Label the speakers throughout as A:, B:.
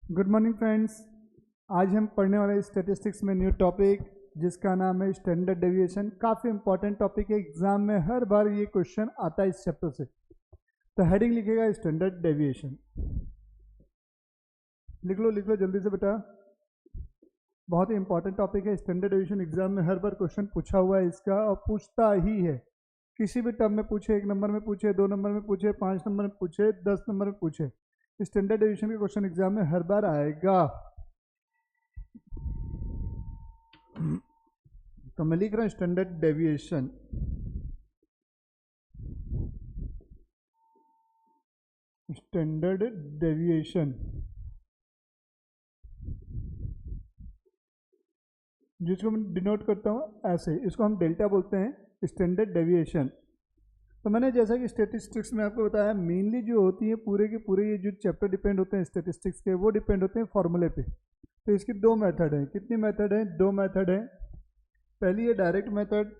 A: Good morning friends. आज हम पढ़ने वाले स्टैटिस्टिक्स में न्यू टॉपिक जिसका नाम है स्टैंडर्ड डेविएशन। काफ़ी इंपॉर्टेंट टॉपिक है, एग्जाम में हर बार ये क्वेश्चन आता है इस चैप्टर से। तो हेडिंग लिखेगा स्टैंडर्ड डेविएशन। लिख लो जल्दी से बेटा, बहुत ही इंपॉर्टेंट टॉपिक है स्टैंडर्ड डेविएशन। एग्जाम में हर बार क्वेश्चन पूछा हुआ है इसका और पूछता ही है। किसी भी टर्म में पूछे, 1 नंबर में पूछे, 2 नंबर में पूछे, 5 नंबर में पूछे, 10 नंबर में पूछे, स्टैंडर्ड डेविएशन के क्वेश्चन एग्जाम में हर बार आएगा। तो मैं लिख रहा हूं स्टैंडर्ड डेविएशन। स्टैंडर्ड डेविएशन जिसको मैं डिनोट करता हूं ऐसे, इसको हम डेल्टा बोलते हैं, स्टैंडर्ड डेविएशन। तो मैंने जैसा कि स्टैटिस्टिक्स में आपको बताया, मेनली जो होती है पूरे के पूरे ये जो चैप्टर डिपेंड होते हैं स्टैटिस्टिक्स के, वो डिपेंड होते हैं फॉर्मूले पे। तो इसकी 2 मेथड हैं। कितनी मेथड हैं? 2 मेथड हैं। पहली है डायरेक्ट मेथड,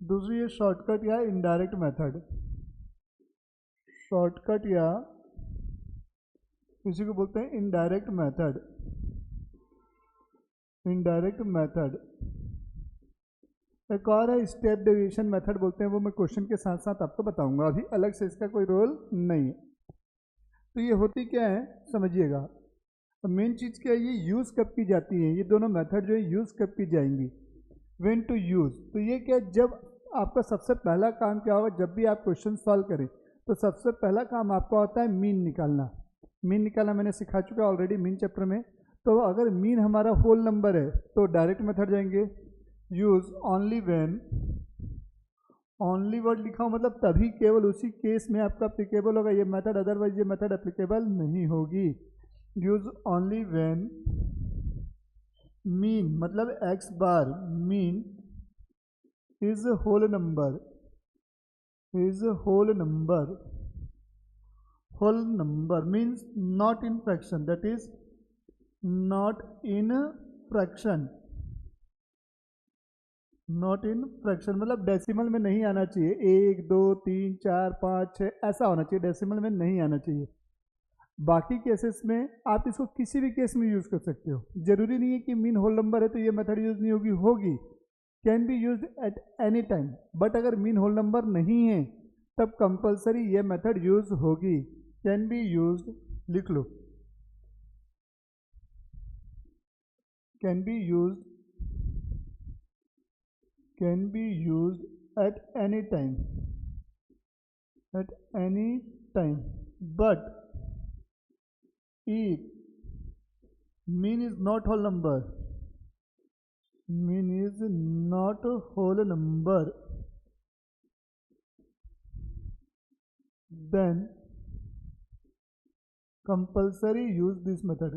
A: दूसरी है शॉर्टकट या इनडायरेक्ट मेथड। शॉर्टकट या इसी को बोलते हैं इनडायरेक्ट मेथड। एक और है स्टेप डेविएशन मेथड बोलते हैं, वो मैं क्वेश्चन के साथ साथ आपको बताऊंगा, अभी अलग से इसका कोई रोल नहीं है। तो ये होती क्या है समझिएगा। तो मेन चीज़ क्या है, ये यूज़ कब की जाती है, ये दोनों मेथड जो है यूज़ कब की जाएंगी, व्हेन टू यूज़। तो ये क्या, जब आपका सबसे पहला काम क्या होगा, जब भी आप क्वेश्चन सॉल्व करें तो सबसे पहला काम आपका होता है मीन निकालना। मीन निकालना मैंने सिखा चुका ऑलरेडी मीन चैप्टर में। तो अगर मीन हमारा होल नंबर है तो डायरेक्ट मेथड जाएंगे, use only when, only word लिखा हो मतलब तभी, केवल उसी केस में आपका अप्लीकेबल होगा ये मेथड, अदरवाइज ये मेथड अप्लीकेबल नहीं होगी। यूज ओनली व्हेन मीन मतलब x bar, mean is whole number, whole number means not in fraction, that is not in fraction, मतलब डेसिमल में नहीं आना चाहिए। 1 2 3 4 5 6 ऐसा होना चाहिए, डेसिमल में नहीं आना चाहिए। बाकी केसेस में आप इसको किसी भी केस में यूज़ कर सकते हो, जरूरी नहीं है कि मीन होल नंबर है तो ये मेथड यूज़ नहीं होगी, can be use at any time. But अगर मीन होल नंबर नहीं है तब कंपलसरी ये मेथड यूज होगी। कैन बी यूज, लिख लो, can be use at any time, but if mean is not whole number, then compulsory use this method,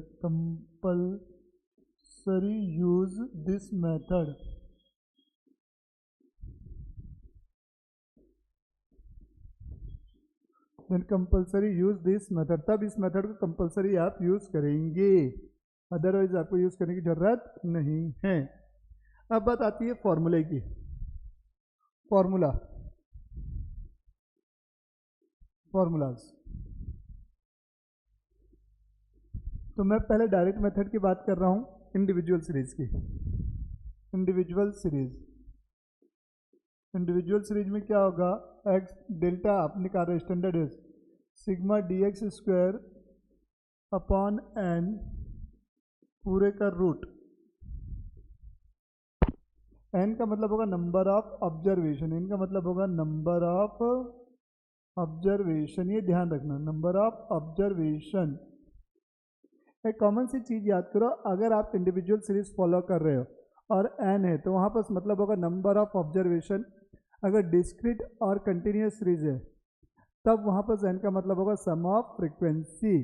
A: तब इस मेथड को कंपलसरी आप यूज करेंगे, अदरवाइज आपको यूज करने की जरूरत नहीं है। अब बात आती है फॉर्मूले की। फॉर्मूलाज, तो मैं पहले डायरेक्ट मेथड की बात कर रहा हूं, इंडिविजुअल सीरीज की। इंडिविजुअल सीरीज में क्या होगा, एक्स डेल्टा आप निकाल रहे standard is sigma d x square upon n पूरे का रूट। एन का मतलब होगा नंबर ऑफ ऑब्जर्वेशन, इनका मतलब होगा नंबर ऑफ ऑब्जर्वेशन, ये ध्यान रखना, नंबर ऑफ ऑब्जर्वेशन। एक कॉमन सी चीज़ याद करो, अगर आप इंडिविजुअल सीरीज फॉलो कर रहे हो और एन है तो वहाँ पर मतलब होगा नंबर ऑफ ऑब्जर्वेशन। अगर डिस्क्रीट और कंटिन्यूस सीरीज है तब वहाँ पर एन का मतलब होगा सम ऑफ फ्रीक्वेंसी।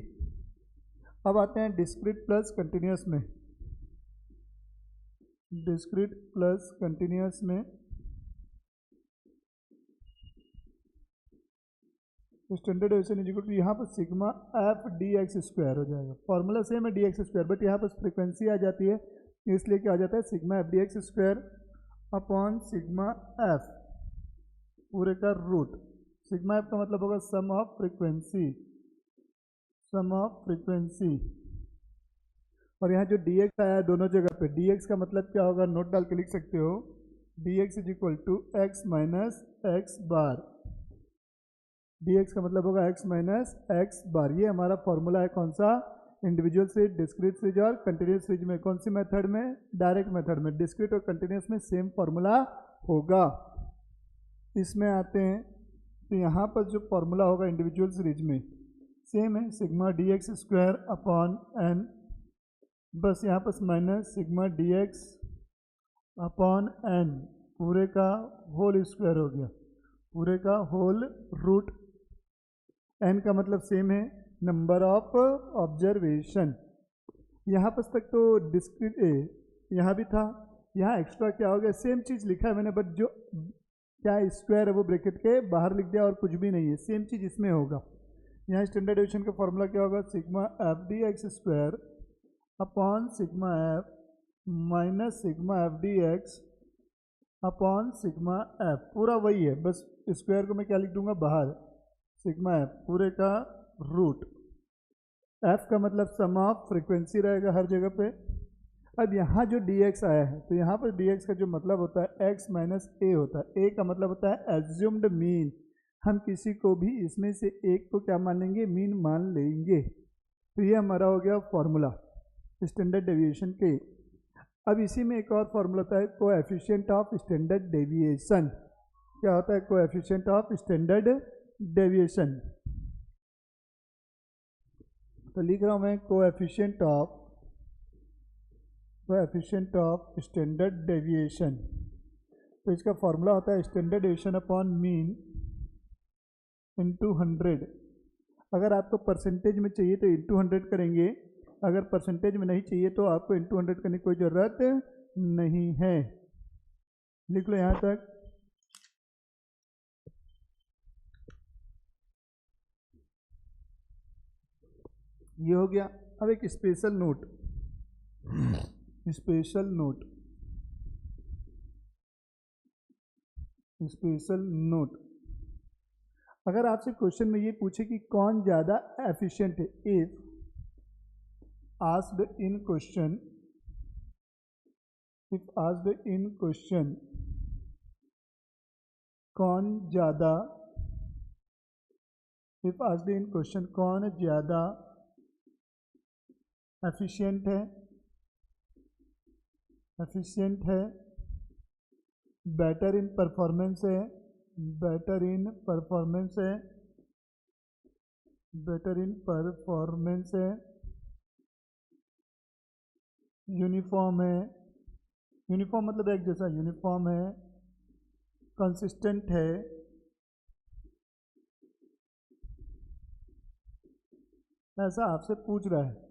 A: अब आते हैं डिस्क्रीट प्लस कंटिन्यूस में। Standard deviation is equal to, यहाँ पर sigma F D x square हो जाएगा। फॉर्मूला सेम है डी एक्स स्क्वायर, बट यहाँ पर फ्रीक्वेंसी आ जाती है इसलिए क्या आ जाता है sigma F D x square upon sigma F पूरे का रूट। सिग्मा एफ का मतलब होगा sum of frequency, sum of frequency. और यहाँ जो डी एक्स आया है दोनों जगह पे, डी एक्स का मतलब क्या होगा, नोट डाल के लिख सकते हो, d x is equal to x minus x bar. D x का मतलब होगा एक्स माइनस एक्स बार। ये हमारा फॉर्मूला है कौन सा, इंडिविजुअल सीरीज, डिस्क्रीट सीरीज और कंटिन्यूस सीरीज में। कौन सी मेथड में, डायरेक्ट मेथड में। डिस्क्रीट और कंटिन्यूस में सेम फॉर्मूला होगा। इसमें आते हैं तो यहाँ पर जो फॉर्मूला होगा इंडिविजुअल सीरीज में सेम है, sigma d x square upon n, बस यहाँ पर minus sigma d x upon n पूरे का होल स्क्वायर हो गया, पूरे का होल रूट। एन का मतलब सेम है, नंबर ऑफ ऑब्जर्वेशन। यहाँ पर तक तो डिस्क्रीट यहाँ भी था, यहाँ एक्स्ट्रा क्या हो गया, सेम चीज़ लिखा है मैंने, बट जो क्या स्क्वायर है वो ब्रैकेट के बाहर लिख दिया और कुछ भी नहीं है, सेम चीज़ इसमें होगा। यहाँ स्टैंडर्ड डेविएशन का फॉर्मूला क्या होगा, sigma F D x square upon sigma F minus sigma F D x upon sigma F, पूरा वही है, बस स्क्वायर को मैं क्या लिख दूंगा बाहर, सिग्मा एफ पूरे का रूट। एफ का मतलब सम ऑफ फ्रीक्वेंसी रहेगा हर जगह पे। अब यहाँ जो डी एक्स आया है तो यहाँ पर डी एक्स का जो मतलब होता है एक्स माइनस ए होता है। ए का मतलब होता है एज्यूम्ड मीन, हम किसी को भी इसमें से एक को क्या मान लेंगे, मीन मान लेंगे। तो ये हमारा हो गया फॉर्मूला स्टैंडर्ड डेविएशन के। अब इसी में एक और फॉर्मूला होता है कोएफिशिएंट ऑफ स्टैंडर्ड डेविएशन। क्या होता है कोएफिशिएंट ऑफ स्टैंडर्ड डेविएशन, तो लिख रहा हूँ मैं कोएफिशिएंट ऑफ स्टैंडर्ड डेविएशन। तो इसका फॉर्मूला होता है standard deviation upon mean into 100। अगर आपको परसेंटेज में चाहिए तो इंटू 100 करेंगे, अगर परसेंटेज में नहीं चाहिए तो आपको इंटू 100 करने की कोई ज़रूरत नहीं है। लिख लो यहाँ तक। ये हो गया। अब एक special note, special note, special note. अगर आपसे क्वेश्चन में ये पूछे कि कौन ज़्यादा एफिशिएंट है, if asked in question, if asked in question कौन ज़्यादा, if asked in question कौन ज़्यादा एफिशिएंट है, एफिशिएंट है, बेटर इन परफॉर्मेंस है, बेटर इन परफॉर्मेंस है, बेटर इन परफॉर्मेंस है, यूनिफॉर्म है, यूनिफॉर्म मतलब एक जैसा, यूनिफॉर्म है, कंसिस्टेंट है, ऐसा आपसे पूछ रहा है।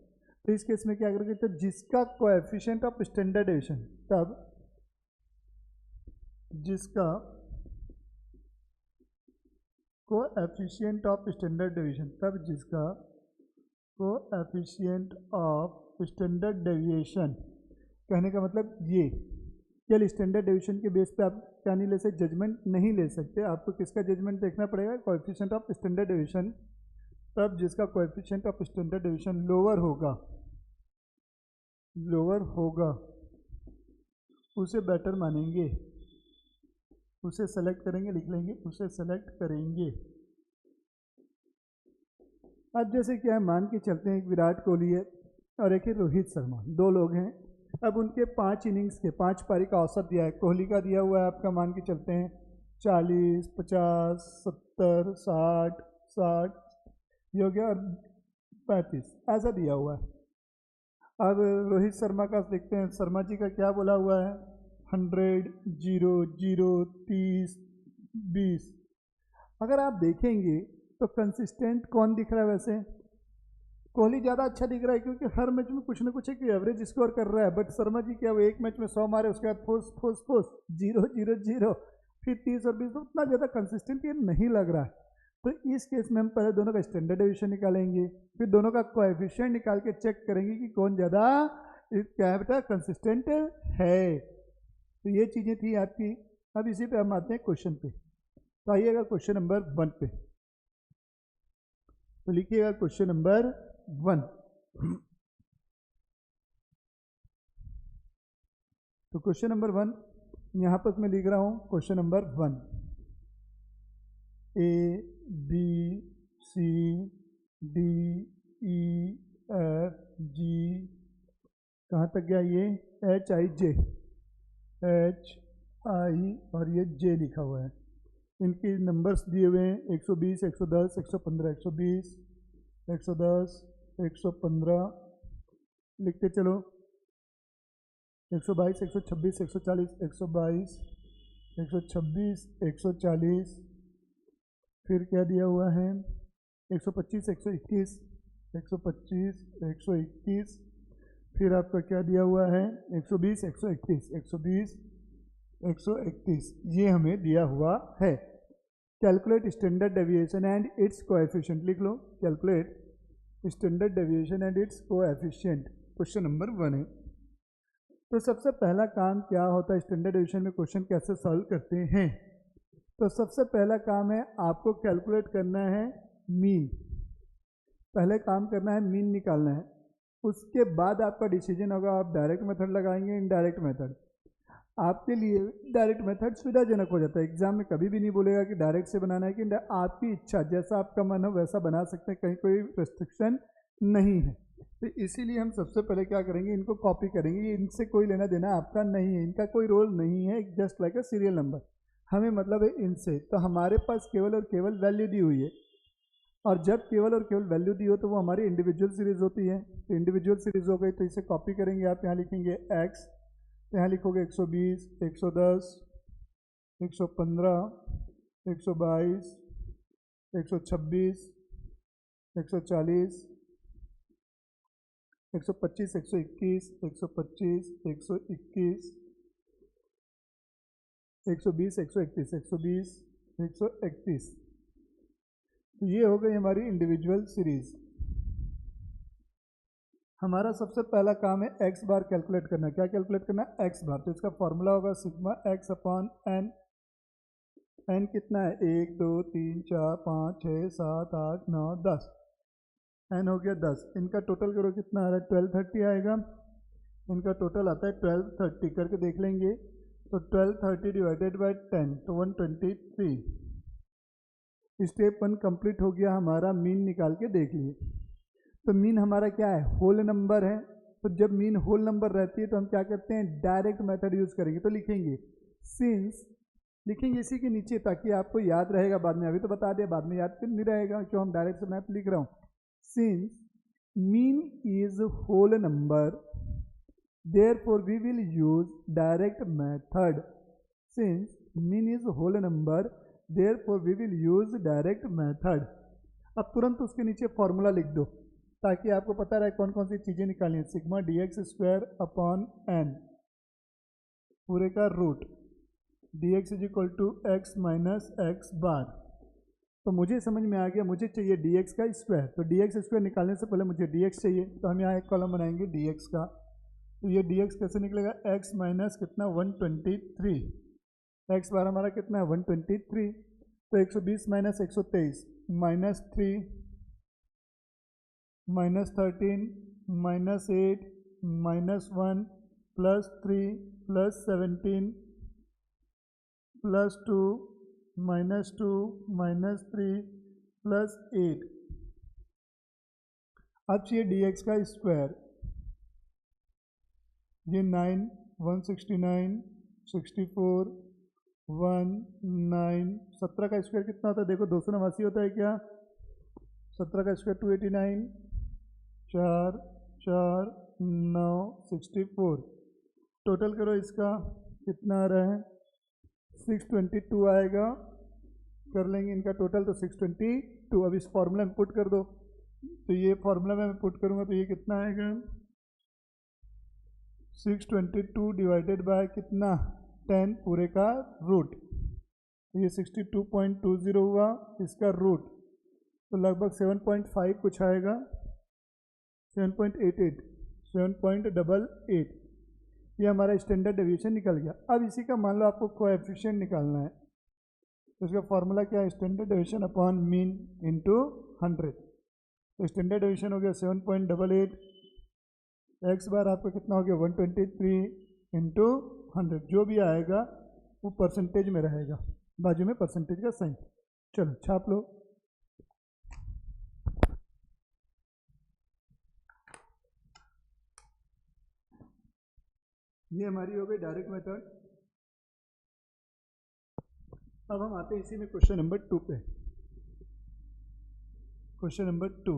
A: तो इस केस में क्या करेंगे, तो जिसका कोएफिशिएंट ऑफ स्टैंडर्ड डेविएशन, तब जिसका कोएफिशिएंट ऑफ स्टैंडर्ड डेविएशन, तब जिसका कोएफिशिएंट ऑफ स्टैंडर्ड डेविएशन, कहने का मतलब ये, केवल स्टैंडर्ड डेविएशन के बेस पे आप क्या नहीं ले सकते, जजमेंट नहीं ले सकते। आपको किसका जजमेंट देखना पड़ेगा, कोएफिशिएंट ऑफ स्टैंडर्ड डेविएशन। तब जिसका coefficient of standard deviation lower होगा, लोअर होगा, उसे बेटर मानेंगे, उसे सेलेक्ट करेंगे, लिख लेंगे, उसे सेलेक्ट करेंगे। अब जैसे क्या है, मान के चलते हैं एक विराट कोहली है और एक है रोहित शर्मा, दो लोग हैं। अब उनके 5 इनिंग्स के 5 पारी का औसत दिया है। कोहली का दिया हुआ है आपका, मान के चलते हैं 40, 50, 70, 60, 60, ये हो गया, और 35, ऐसा दिया हुआ है। अब रोहित शर्मा का देखते हैं, शर्मा जी का क्या बोला हुआ है, 100, 0, 0, 30, 20। अगर आप देखेंगे तो कंसिस्टेंट कौन दिख रहा है, वैसे कोहली ज़्यादा अच्छा दिख रहा है क्योंकि हर मैच में कुछ ना कुछ एक एवरेज स्कोर कर रहा है। बट शर्मा जी क्या, वो एक मैच में 100 मारे, उसके बाद फोर्स फोर्स फोर्स 0, 0, 0, फिर 30 और 20, तो उतना ज़्यादा कंसिस्टेंट ये नहीं लग रहा है। तो इस केस में हम पहले दोनों का स्टैंडर्ड डेविएशन निकालेंगे, फिर दोनों का कोएफिशिएंट निकाल के चेक करेंगे कि कौन ज़्यादा क्या है बेटा कंसिस्टेंट है। तो ये चीज़ें थी आपकी। अब इसी पे हम आते हैं क्वेश्चन पे। तो आइएगा क्वेश्चन नंबर 1 पे, तो लिखिएगा क्वेश्चन नंबर 1। तो क्वेश्चन नंबर 1 यहाँ पर मैं लिख रहा हूँ question number 1, A B C D E F G, कहाँ तक गया ये H I J, H I और ये J लिखा हुआ है। इनके नंबर्स दिए हुए हैं 120, 110, 115, 120, 110, 115, लिखते चलो, 122, 126, 140, 122, 126, 140, फिर क्या दिया हुआ है 125, 121, 125, 121, फिर आपका क्या दिया हुआ है 120, 131, 120, 131, ये हमें दिया हुआ है। Calculate standard deviation and its coefficient, लिख लो, calculate standard deviation and its coefficient, question number 1 है। तो सबसे पहला काम क्या होता है, स्टैंडर्ड डेविएशन में क्वेश्चन कैसे सॉल्व करते हैं। तो सबसे पहला काम है आपको कैलकुलेट करना है मीन, पहले काम करना है मीन निकालना है, उसके बाद आपका डिसीजन होगा आप डायरेक्ट मेथड लगाएंगे इनडायरेक्ट मेथड। आपके लिए डायरेक्ट मेथड सुविधाजनक हो जाता है, एग्जाम में कभी भी नहीं बोलेगा कि डायरेक्ट से बनाना है, कि आपकी इच्छा जैसा आपका मन हो वैसा बना सकते हैं, कहीं कोई रेस्ट्रिक्शन नहीं है। तो इसीलिए हम सबसे पहले क्या करेंगे, इनको कॉपी करेंगे, इनसे कोई लेना देना आपका नहीं है, इनका कोई रोल नहीं है, जस्ट लाइक अ सीरियल नंबर, हमें मतलब है इनसे। तो हमारे पास केवल और केवल वैल्यू दी हुई है, और जब केवल और केवल वैल्यू दी हो तो वो हमारी इंडिविजुअल सीरीज होती है। तो इंडिविजुअल सीरीज हो गई तो इसे कॉपी करेंगे, आप यहाँ लिखेंगे x, यहाँ लिखोगे 120, 110, 115, 122, 126, 140, 125, 121, 125, 121, 120, 131, 120, 131, तो ये हो गई हमारी इंडिविजुअल सीरीज। हमारा सबसे पहला काम है एक्स बार कैलकुलेट करना। क्या कैलकुलेट करना है, एक्स बार। तो इसका फॉर्मूला होगा sigma x upon n. N कितना है 1 2 3 4 5 6 7 8 9 10, एन हो गया 10। इनका टोटल करो कितना आ रहा है 1230 आएगा, इनका टोटल आता है 1230, करके देख लेंगे तो 1230 डिवाइडेड बाई 10 तो 123। स्टेप 1 कंप्लीट हो गया हमारा, मीन निकाल के देख लिए। तो मीन हमारा क्या है, होल नंबर है। तो जब मीन होल नंबर रहती है तो हम क्या करते हैं, डायरेक्ट मेथड यूज करेंगे। तो लिखेंगे सिंस, लिखेंगे इसी के नीचे ताकि आपको याद रहेगा बाद में, अभी तो बता दिया बाद में याद फिर नहीं रहेगा, क्यों हम डायरेक्ट से मैथ लिख रहा हूँ। Since mean is whole number therefore we will use direct method. Since mean is whole number therefore we will use direct method. अब तुरंत उसके नीचे फॉर्मूला लिख दो ताकि आपको पता रहे कौन कौन सी चीज़ें निकालनी है। Sigma d x square upon n पूरे का root, d x is equal to x minus x bar. तो मुझे समझ में आ गया, मुझे चाहिए डी एक्स का स्क्वायर। तो डी एक्स स्क्वायर निकालने से पहले मुझे डी एक्स चाहिए, तो हम यहाँ एक कॉलम बनाएंगे डी एक्स का। तो ये dx कैसे निकलेगा, x माइनस कितना 123, x बार हमारा कितना है 123, तो 120 minus 123 minus 3 minus 13 minus 8 minus 1 plus 3 plus 17 plus 2 minus 2 minus 3 plus 8। अब चाहिए dx का स्क्वायर, ये 9 169 64 1 9 17 का स्क्वायर कितना होता है, देखो 289 होता है क्या, 17 का स्क्वायर 289, 4 4 9 64, टोटल करो इसका कितना आ रहा है 622 आएगा, कर लेंगे इनका टोटल तो 622। अब इस फॉर्मूला में पुट कर दो, तो ये फॉर्मूला में पुट करूँगा तो ये कितना आएगा 622 डिवाइडेड बाय कितना 10 पूरे का रूट, ये 62.20 हुआ इसका रूट, तो लगभग 7.5 कुछ आएगा, 7.88 7.88, ये हमारा स्टैंडर्ड डेविएशन निकल गया। अब इसी का मान लो आपको कोएफिशिएंट निकालना है, तो इसका फॉर्मूला क्या है, standard deviation upon mean into 100। तो स्टैंडर्ड डेविएशन हो गया 7.88, एक्स बार आपका कितना हो गया 123 इंटू 100, जो भी आएगा वो परसेंटेज में रहेगा, बाजू में परसेंटेज का साइन। चलो छाप लो। ये हमारी हो गई डायरेक्ट मेथड। अब हम आते हैं इसी में क्वेश्चन नंबर 2 पे। क्वेश्चन नंबर 2,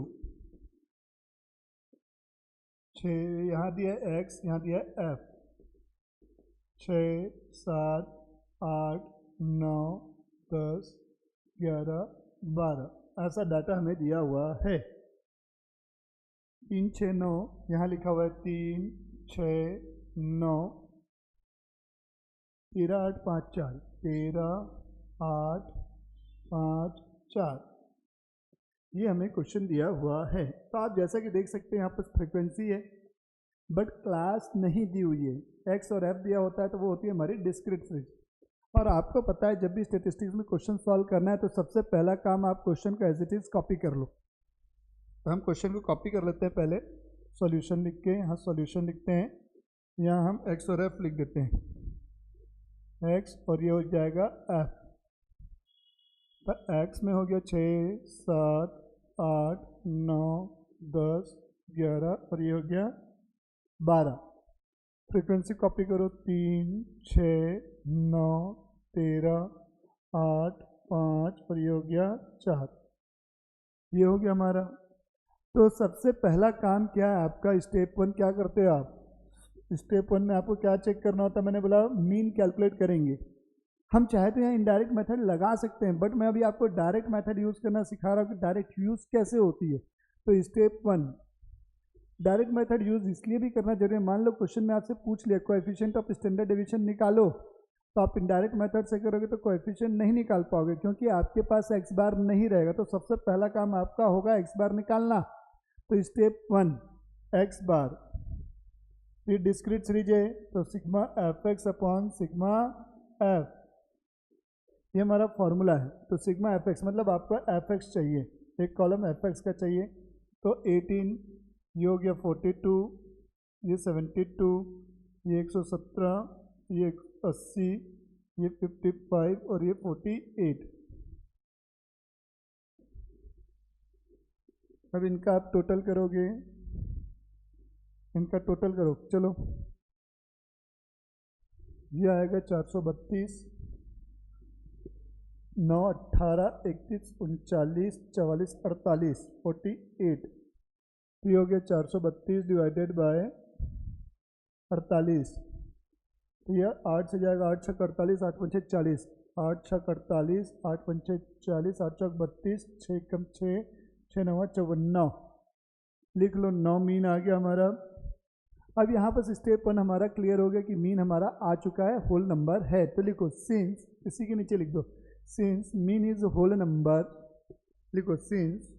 A: 6 यहाँ दिया है x, यहाँ दिया है f, 6 7 8 9 10 11 12 ऐसा डाटा हमें दिया हुआ है। 3 6 9 यहाँ लिखा हुआ है 3 6 9 13 8 5 4 13 8 5 4, ये हमें क्वेश्चन दिया हुआ है। तो आप जैसा कि देख सकते हैं यहाँ पर फ्रीक्वेंसी है बट क्लास नहीं दी हुई है। एक्स और एफ दिया होता है तो वो होती है हमारी डिस्क्रीट सीरीज। और आपको पता है जब भी स्टैटिस्टिक्स में क्वेश्चन सॉल्व करना है तो सबसे पहला काम आप क्वेश्चन का एज इट इज कॉपी कर लो। तो हम क्वेश्चन को कॉपी कर लेते हैं, पहले सॉल्यूशन लिख के यहाँ सॉल्यूशन लिखते हैं, यहाँ हम एक्स और एफ लिख देते हैं, एक्स और ये हो जाएगा एफ। तो एक्स में हो गया 6 7 8 9 10 11 और ये हो गया 12। फ्रीक्वेंसी कॉपी करो, 3 6 9 13 8 5 और ये हो गया 4, ये हो गया हमारा। तो सबसे पहला काम क्या है आपका, स्टेप 1 क्या करते हो आप, स्टेप 1 में आपको क्या चेक करना होता है, मैंने बोला मीन कैलकुलेट करेंगे। हम चाहे तो यहाँ इनडायरेक्ट मेथड लगा सकते हैं बट मैं अभी आपको डायरेक्ट मेथड यूज़ करना सिखा रहा हूँ कि डायरेक्ट यूज़ कैसे होती है। तो स्टेप 1 डायरेक्ट मेथड यूज़ इसलिए भी करना जरूरी है, मान लो क्वेश्चन में आपसे पूछ लिया कोएफिशिएंट ऑफ स्टैंडर्ड डेविएशन निकालो, तो आप इनडायरेक्ट मेथड से करोगे तो कोएफिशिएंट नहीं निकाल पाओगे क्योंकि आपके पास एक्स बार नहीं रहेगा। तो सबसे पहला काम आपका होगा एक्स बार निकालना। तो स्टेप 1 एक्स बार, ये डिस्क्रीट सीरीज है तो sigma F x upon sigma F, ये हमारा फॉर्मूला है। तो सिग्मा एफ एक्स मतलब आपको एफ एक्स चाहिए, एक कॉलम एफ एक्स का चाहिए। तो 18, ये हो गया 42, ये 72, ये 117, ये 80, ये 55 और ये 48। अब इनका आप टोटल करोगे, इनका टोटल करो, चलो ये आएगा 432, 9 18 31 39 44 48 48, ये हो गया 432 डिवाइडेड बाय 48, तो यह 8 से जाएगा, 8 छक 48, 8 पंचे 40, 8 छक 48, 8 पंचे 40, 8 चौक 32, 6 कम 6, 6 9 54, लिख लो 9 मीन आ गया हमारा। अब यहाँ पर स्टेप 1 हमारा क्लियर हो गया कि मीन हमारा आ चुका है, होल नंबर है। तो लिखो सिंस, इसी के नीचे लिख दो since mean is whole number, लिखो since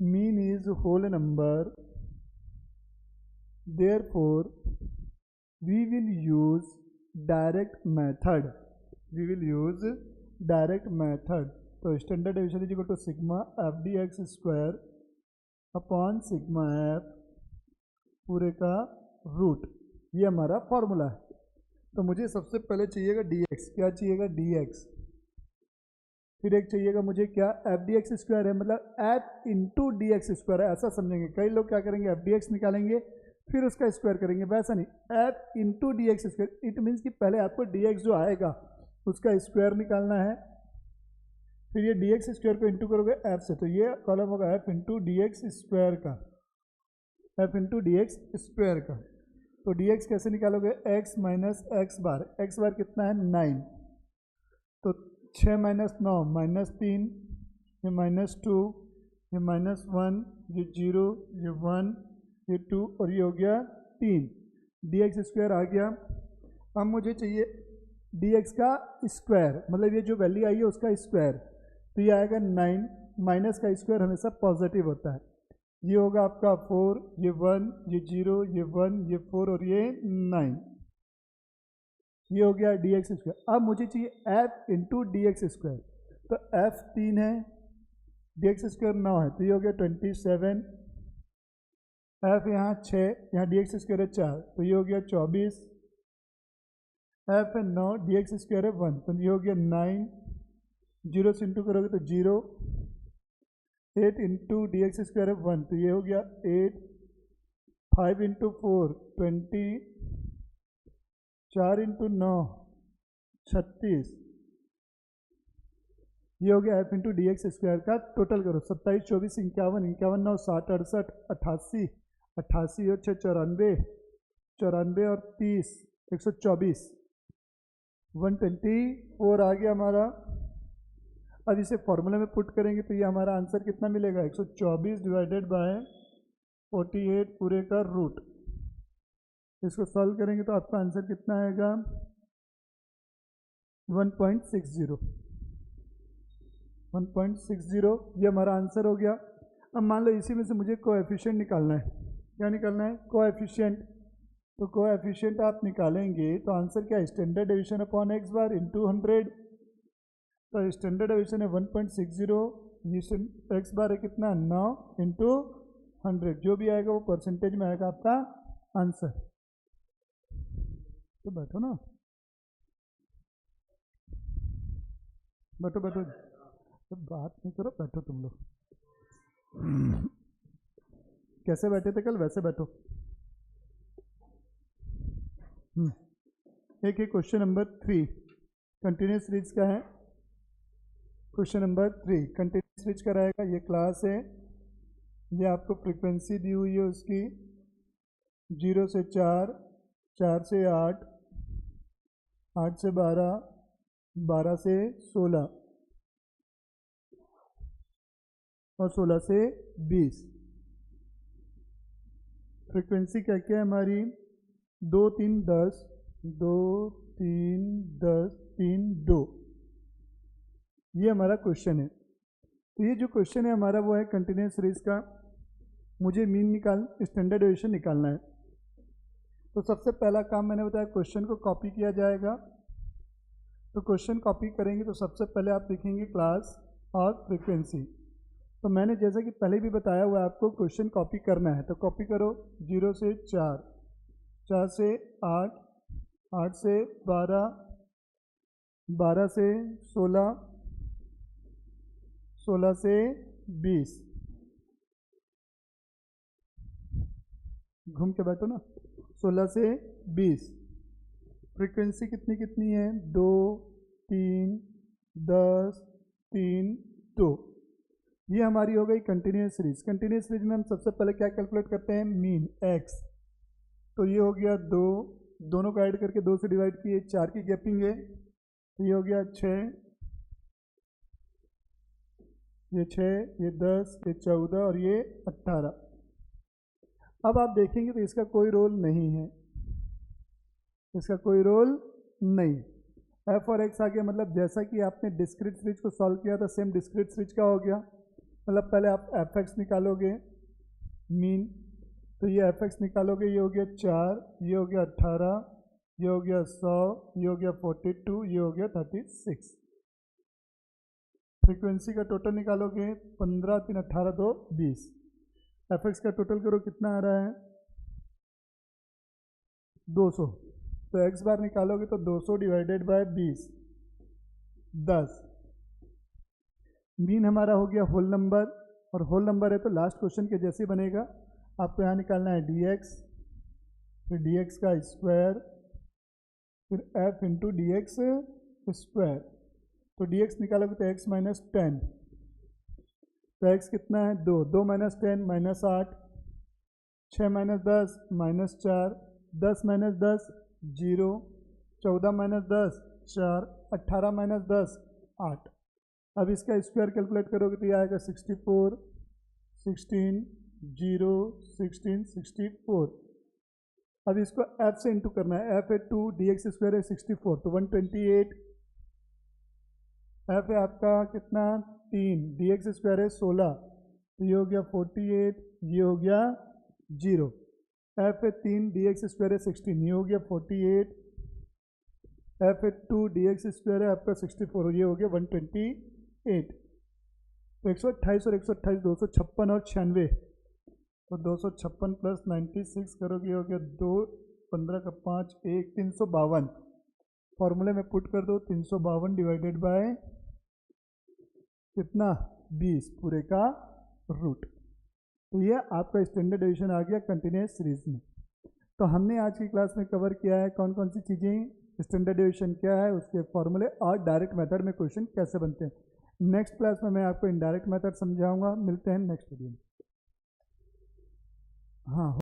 A: mean is whole number therefore we will use direct method, we will use direct method। तो standard deviation is equal to sigma F D x square upon sigma F पूरे का root, ये हमारा formula है। तो मुझे सबसे पहले चाहिएगा डी एक्स, क्या चाहिएगा डी एक्स, फिर एक चाहिएगा मुझे क्या एफ डी एक्स स्क्वायर है, मतलब F into d x square है, ऐसा समझेंगे। कई लोग क्या करेंगे एफ डी एक्स निकालेंगे फिर उसका स्क्वायर करेंगे, वैसा नहीं, F into d x square. It means कि पहले आपको डी एक्स जो आएगा उसका स्क्वायर निकालना है, फिर ये डी एक्स स्क्वायर को इंटू करोगे एफ से, तो ये कॉलम होगा f into d x square का, f into d x square का। तो डी एक्स कैसे निकालोगे, एक्स माइनस एक्स बार कितना है 9, तो 6 माइनस 9 -3, ये -2, ये -1, ये 0, ये 1, ये 2 और ये हो गया 3, डी एक्स स्क्वायर आ गया। अब मुझे चाहिए डी एक्स का स्क्वायर, मतलब ये जो वैल्यू आई है उसका स्क्वायर, तो ये आएगा 9, माइनस का स्क्वायर हमेशा पॉजिटिव होता है, ये होगा आपका 4, ये 1, ये 0, ये 1, ये 4 और ये 9, ये हो गया डी एक्स स्क्वायर। अब मुझे चाहिए F into d x square, तो एफ 3 है, डी एक्स स्क्वायर 9 है, तो ये हो गया 27। एफ यहाँ 6, यहाँ डी एक्स स्क्वायर है 4, तो ये हो गया 24। एफ है 9, डी एक्स स्क्वायर है 1, तो ये हो गया 9। 0 से इंटू करोगे तो 0। 8 इंटू डी एक्स स्क्वायर है 1, तो ये हो गया 8। 5 इंटू 4 20। 4 इंटू 9 36। ये हो गया F into d x square का टोटल करो। 27, 24, 51, 51, 9, 60, 68, 88, 88 और 6 94, 94 और 30 124, 124 आ गया हमारा। अब इसे फॉर्मूला में पुट करेंगे तो ये हमारा आंसर कितना मिलेगा, 124 डिवाइडेड बाय 48 पूरे का रूट। इसको सॉल्व करेंगे तो आपका आंसर कितना आएगा, 1.60। 1.60 ये हमारा आंसर हो गया। अब मान लो इसी में से मुझे कोएफिशिएंट निकालना है। क्या निकालना है, कोएफिशिएंट। तो कोएफिशिएंट आप निकालेंगे तो आंसर क्या है, standard deviation upon x bar into 100। तो स्टैंडर्ड डेविएशन है 1.60, ये एक्स बार है कितना 9 इंटू 100, जो भी आएगा वो परसेंटेज में आएगा आपका आंसर। तो बैठो ना, बैठो बैठो, तो बात नहीं करो, बैठो तुम लोग। कैसे बैठे थे कल वैसे बैठो। एक है क्वेश्चन नंबर 3, कंटिन्यूस सीरीज का है। क्वेश्चन नंबर 3 कंटिन्यूस सीरीज का रहेगा। ये क्लास है, ये आपको फ्रीक्वेंसी दी हुई है उसकी 0 से 4, 4 से 8, 8 से 12, 12 से 16 और 16 से 20। फ्रीक्वेंसी क्या क्या है हमारी, 2 3 10, 2 3 10 3 2। ये हमारा क्वेश्चन है। तो ये जो क्वेश्चन है हमारा वो है कंटिन्यूस सीरीज का। मुझे मीन निकाल स्टैंडर्ड डेविएशन निकालना है। तो सबसे पहला काम मैंने बताया, क्वेश्चन को कॉपी किया जाएगा। तो क्वेश्चन कॉपी करेंगे तो सबसे पहले आप लिखेंगे क्लास और फ्रीक्वेंसी। तो मैंने जैसा कि पहले भी बताया हुआ आपको क्वेश्चन कॉपी करना है, तो कॉपी करो। 0 से 4, 4 से 8, 8 से 12, 12 से 16, 16 से 20। घूम के बैठो ना, 16 से 20। फ्रीक्वेंसी कितनी कितनी है, 2 3 10 3 2। ये हमारी हो गई कंटिन्यूस सीरीज। कंटिन्यूस सीरीज में हम सबसे पहले क्या कैलकुलेट करते हैं, मीन एक्स। तो ये हो गया 2, दोनों को ऐड करके 2 से डिवाइड किए, 4 की गैपिंग है, तो ये हो गया 6, ये 6, ये 10, ये 14 और ये 18। अब आप देखेंगे तो इसका कोई रोल नहीं है, इसका कोई रोल नहीं। एफ और एक्स आ गया, मतलब जैसा कि आपने डिस्क्रीट सीरीज को सॉल्व किया था सेम डिस्क्रीट सीरीज का हो गया। मतलब पहले आप एफ एक्स निकालोगे मीन, तो ये एफ एक्स निकालोगे, ये हो गया 4, ये हो गया 18, ये हो गया 100, ये हो गया 42, ये हो गया 36। फ्रीक्वेंसी का टोटल निकालोगे 15 3 18 2 20। एफ एक्स का टोटल करो, कितना आ रहा है 200। तो एक्स बार निकालोगे तो 200 डिवाइडेड बाय 20 10। मीन हमारा हो गया होल नंबर, और होल नंबर है तो लास्ट क्वेश्चन के जैसे बनेगा। आपको यहाँ निकालना है डी एक्स, फिर डी एक्स का स्क्वायर, फिर F into d x square. तो डी एक्स निकालोगे तो एक्स माइनस 10, तो एक्स कितना है 2, 2 minus 10 minus 8, 6 minus 10 minus 4, 10 minus 10 0, 14 minus 10 4, 18 minus 10 8। अब इसका स्क्वायर कैलकुलेट करोगे तो ये आएगा 64, 16 0 16 64। अब इसको एफ से इंटू करना है, एफ है 2, डी एक्स स्क्वायर है 64, तो 128। एफ है आपका कितना 3, डी एक्स स्क्वायर है 16, तो ये हो गया 48, ये हो गया 0। एफ है 3, डी एक्स स्क्वायर है 16, ये हो गया 48। एफ है 2, डी एक्स स्क्वायर है आपका 64, ये हो गया 128। 8, तो 128 और 128 256 और 96, तो 256 प्लस 96 करोगे हो गया 2, 15 का 5, 1, 352। फॉर्मूले में पुट कर दो 352 डिवाइडेड बाय कितना 20 पूरे का रूट। तो ये आपका स्टैंडर्ड डेविएशन आ गया कंटिन्यूस सीरीज में। तो हमने आज की क्लास में कवर किया है कौन कौन सी चीज़ें, स्टैंडर्ड डेविएशन क्या है, उसके फॉर्मूले और डायरेक्ट मेथड में क्वेश्चन कैसे बनते हैं। नेक्स्ट क्लास में मैं आपको इनडायरेक्ट मेथड समझाऊंगा। मिलते हैं नेक्स्ट वीडियो में। हाँ।